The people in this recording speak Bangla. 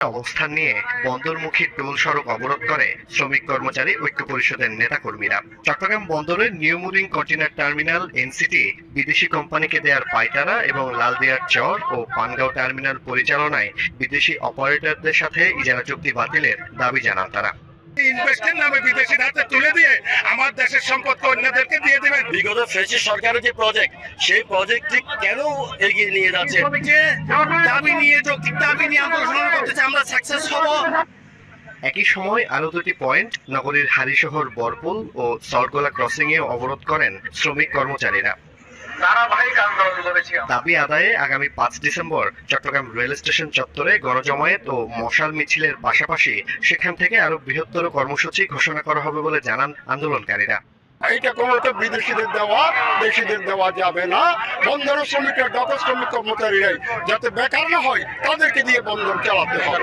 অবস্থান নিয়ে বন্দরমুখী টোল সড়ক অবরোধ করে শ্রমিক কর্মচারী ঐক্য পরিষদের নেতাকর্মীরা। চট্টগ্রাম বন্দরের new moving container terminal NCT বিদেশি কোম্পানিকে দেওয়ার পাইতারা এবং লালদিয়ার চর ও পানগাঁও টার্মিনাল পরিচালনায় বিদেশি অপারেটরদের সাথে ইজারা চুক্তি বাতিলের দাবি জানান তারা। ইনভেস্টের নামে বিদেশির হাতে তুলে দিয়ে আমার দেশের সম্পদকে অন্যদেরকে দিয়ে দিবেন। বিগত ফ্রেঞ্চ সরকারের যে প্রজেক্ট, সেই প্রজেক্টটি কেন এগিয়ে নিয়ে যাচ্ছে? দাবি নিয়ে যৌক্তিক দাবি নিয়ে আন্দোলন করতেছে, আমরা সাকসেস হব। একই সময় আরও দুটি পয়েন্ট নগরীর হালিশহর বরপুল ও সল্টগোলা ক্রসিংয়ে অবরোধ করেন শ্রমিক কর্মচারীরা। দাবি আদায়ে আগামী 5 ডিসেম্বর চট্টগ্রাম রেল স্টেশন চত্বরে গণজমায়েত ও মশাল মিছিলের পাশাপাশি সেখান থেকে আরো বৃহত্তর কর্মসূচি ঘোষণা করা হবে বলে জানান আন্দোলনকারীরা। এটা কোনো বিদেশিদের দেশিদের দেওয়া যাবে না। বন্দর শ্রমিকের যত শ্রমিক কর্মচারীরাই যাতে বেকার না হয় তাদেরকে দিয়ে বন্দর চালাতে হবে।